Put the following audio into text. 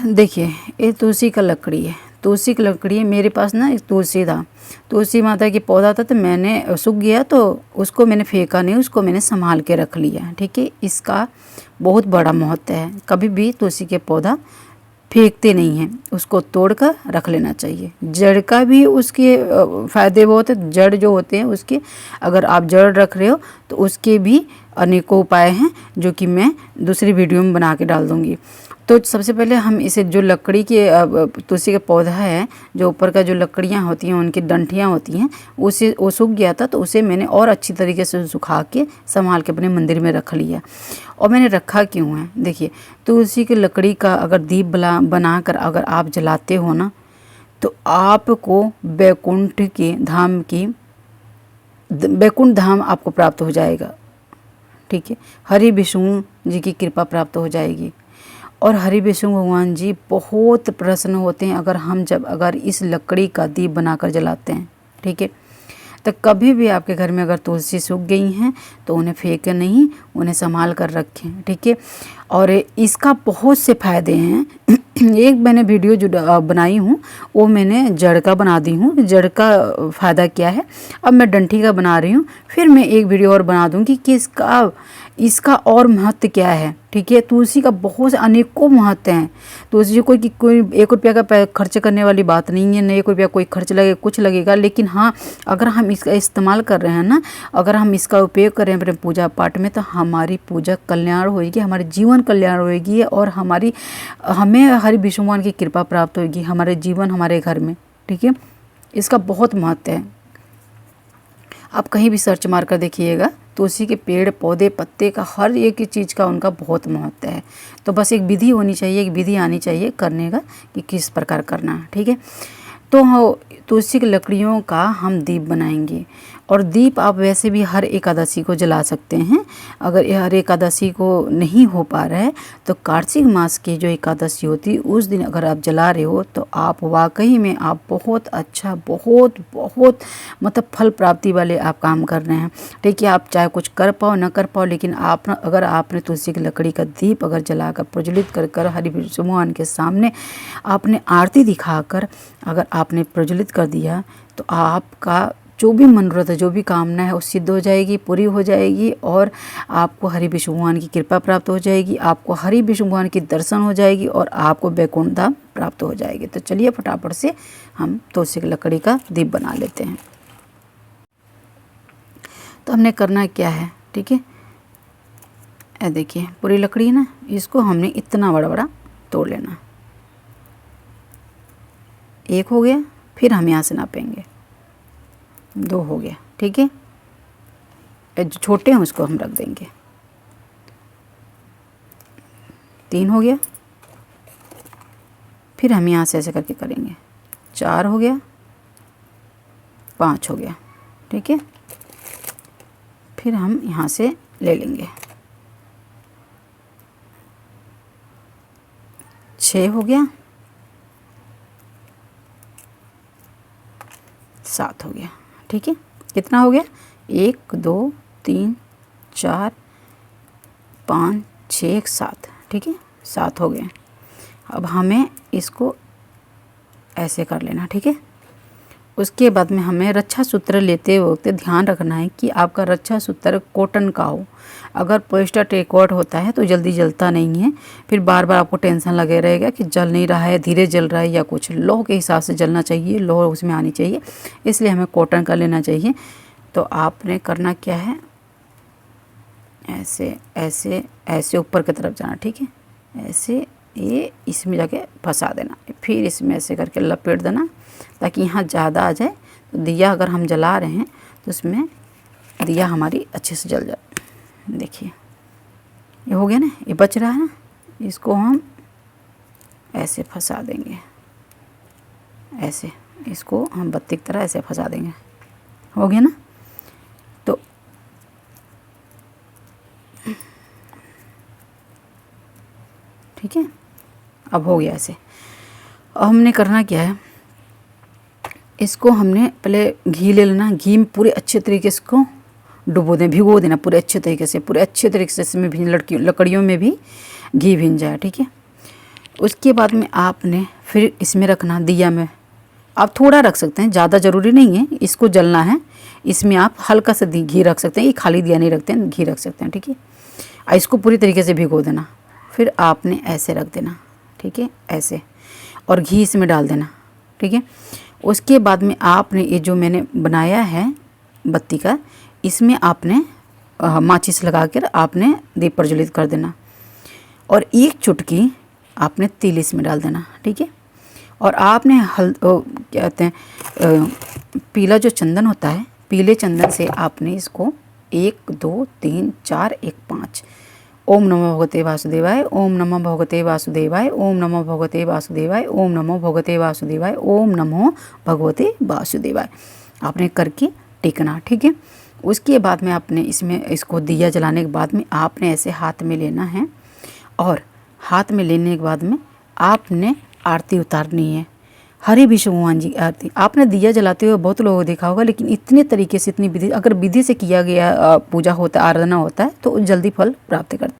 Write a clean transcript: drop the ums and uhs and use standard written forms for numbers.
देखिए ये तुलसी का लकड़ी है, तुलसी की लकड़ी है। मेरे पास ना एक तुलसी था, तुलसी माता की पौधा था, तो मैंने सूख गया तो उसको मैंने फेंका नहीं, उसको मैंने संभाल के रख लिया। ठीक है, इसका बहुत बड़ा महत्व है। कभी भी तुलसी के पौधा फेंकते नहीं हैं, उसको तोड़ कर रख लेना चाहिए। जड़ का भी उसके फ़ायदे बहुत है। जड़ जो होते हैं उसके, अगर आप जड़ रख रहे हो तो उसके भी अनेकों उपाय हैं, जो कि मैं दूसरी वीडियो में बना के डाल दूँगी। तो सबसे पहले हम इसे, जो लकड़ी के तुलसी का पौधा है, जो ऊपर का जो लकड़ियाँ होती हैं, उनकी डंठियाँ होती हैं, उसे वो सूख गया था, तो उसे मैंने और अच्छी तरीके से सुखा के संभाल के अपने मंदिर में रख लिया। और मैंने रखा क्यों है, देखिए तुलसी की लकड़ी का अगर दीप बनाकर अगर आप जलाते हो ना, तो आपको बैकुंठ धाम आपको प्राप्त हो जाएगा। ठीक है, हरि विष्णु जी की कृपा प्राप्त हो जाएगी। और हरि विष्णु भगवान जी बहुत प्रसन्न होते हैं अगर इस लकड़ी का दीप बनाकर जलाते हैं। ठीक है, तो कभी भी आपके घर में अगर तुलसी सूख गई हैं तो उन्हें फेंकें नहीं, उन्हें संभाल कर रखें। ठीक है, और इसका बहुत से फ़ायदे हैं। एक मैंने वीडियो जो बनाई हूँ वो मैंने जड़ का बना दी हूँ, जड़ का फ़ायदा क्या है। अब मैं डंठी का बना रही हूँ, फिर मैं एक वीडियो और बना दूँगी कि इसका और महत्व क्या है। ठीक है, तुलसी का बहुत से अनेकों महत्व हैं। तुलसी कोई 1 रुपया का खर्च करने वाली बात नहीं है, न 1 रुपया कोई खर्च लगे कुछ लगेगा। लेकिन हाँ, अगर हम इसका इस्तेमाल कर रहे हैं ना, अगर हम इसका उपयोग करें अपने पूजा पाठ में, तो हमारी पूजा कल्याण होएगी, हमारे जीवन कल्याण होएगी, और हमें हरि विष्णु भगवान की कृपा प्राप्त होगी हमारे जीवन, हमारे घर में। ठीक है, इसका बहुत महत्व है। आप कहीं भी सर्च मार कर देखिएगा, तुलसी के पेड़ पौधे पत्ते का हर एक चीज़ का उनका बहुत महत्व है। तो बस एक विधि होनी चाहिए, एक विधि आनी चाहिए करने का कि किस प्रकार करना है। ठीक है, तो तुलसी की लकड़ियों का हम दीप बनाएंगे। और दीप आप वैसे भी हर एकादशी को जला सकते हैं। अगर हर एकादशी को नहीं हो पा रहा है तो कार्तिक मास की जो एकादशी होती है उस दिन अगर आप जला रहे हो तो आप वाकई में आप बहुत अच्छा, बहुत बहुत मतलब फल प्राप्ति वाले आप काम कर रहे हैं। ठीक है, आप चाहे कुछ कर पाओ ना कर पाओ, लेकिन अगर आपने तुलसी की लकड़ी का दीप अगर जलाकर प्रज्वलित कर हरि विष्णु भगवान के सामने आपने आरती दिखाकर अगर आपने प्रज्वलित कर दिया, तो आपका जो भी मनोरथ है, जो भी कामना है, वो सिद्ध हो जाएगी, पूरी हो जाएगी। और आपको हरि विष्णु भगवान की कृपा प्राप्त हो जाएगी, आपको हरि विष्णु भगवान की दर्शन हो जाएगी, और आपको बैकुंठ धाम प्राप्त हो जाएगी। तो चलिए फटाफट से हम तुलसी की लकड़ी का दीप बना लेते हैं। तो हमने करना क्या है, ठीक है, ये देखिए पूरी लकड़ी है ना, इसको हमने इतना बड़ा बड़ा तोड़ लेना। 1 हो गया, फिर हम यहाँ से नापेंगे, 2 हो गया। ठीक है, जो छोटे हैं उसको हम रख देंगे। 3 हो गया, फिर हम यहाँ से ऐसे करके करेंगे। 4 हो गया, 5 हो गया। ठीक है, फिर हम यहाँ से ले लेंगे। 6 हो गया, 7 हो गया। ठीक है, कितना हो गया, 1 2 3 4 5 6 7। ठीक है, 7 हो गए। अब हमें इसको ऐसे कर लेना। ठीक है, उसके बाद में हमें रक्षा सूत्र लेते वक्त ध्यान रखना है कि आपका रक्षा सूत्र कॉटन का हो। अगर पॉलिस्टर टेरिकॉट होता है तो जल्दी जलता नहीं है, फिर बार बार आपको टेंशन लगे रहेगा कि जल नहीं रहा है, धीरे जल रहा है, या कुछ लौह के हिसाब से जलना चाहिए, लौह उसमें आनी चाहिए, इसलिए हमें कॉटन का लेना चाहिए। तो आपने करना क्या है, ऐसे ऐसे ऐसे ऊपर की तरफ जाना। ठीक है, ऐसे ये इसमें जाके फंसा देना, फिर इसमें ऐसे करके लपेट देना ताकि यहाँ ज़्यादा आ जाए। तो दिया अगर हम जला रहे हैं तो इसमें दिया हमारी अच्छे से जल जाए। देखिए ये हो गया ना, ये बच रहा है ना, इसको हम ऐसे फंसा देंगे, ऐसे इसको हम बत्ती की तरह ऐसे फंसा देंगे। हो गया ना, तो ठीक है, अब हो गया ऐसे। अब हमने करना क्या है, इसको हमने पहले घी ले लेना, घी में पूरे अच्छे तरीके से इसको डुबो दें, भिगो देना पूरे अच्छे तरीके से, पूरे अच्छे तरीके से इसमें भी लकड़ियों में भी घी भिन जाए। ठीक है, उसके बाद में आपने फिर इसमें रखना दिया में, आप थोड़ा रख सकते हैं, ज़्यादा ज़रूरी नहीं है, इसको जलना है। इसमें आप हल्का सा घी रख सकते हैं, ये खाली दिया नहीं रखते हैं, घी रख सकते हैं, ठीक है। इसको पूरी तरीके से भिगो देना, फिर आपने ऐसे रख देना, ठीक है, ऐसे, और घी इसमें डाल देना, ठीक है। उसके बाद में आपने ये जो मैंने बनाया है बत्ती का, इसमें आपने माचिस लगा कर आपने दीप प्रज्वलित कर देना, और एक चुटकी आपने तिल इसमें डाल देना, ठीक है। और आपने क्या कहते हैं पीला जो चंदन होता है, पीले चंदन से आपने इसको 1 2 3 4 1 5 ओम नमो भगवते वासुदेवाय, ओम नमो भगवते वासुदेवाय, ओम नमो भगवते वासुदेवाय, ओम नमो भगवते वासुदेवाय, ओम नमो भगवते वासुदेवाय आपने करके टेकना, ठीक है। उसके बाद में आपने इसमें इसको दिया जलाने के बाद में आपने ऐसे हाथ में लेना है, और हाथ में लेने के बाद में आपने आरती उतारनी है, हरि विष्णु भगवान जी की आरती। आपने दिया जलाते हुए बहुत लोगों को देखा होगा, लेकिन इतने तरीके से, इतनी विधि, अगर विधि से किया गया पूजा होता है, आराधना होता है, तो जल्दी फल प्राप्त करते हैं।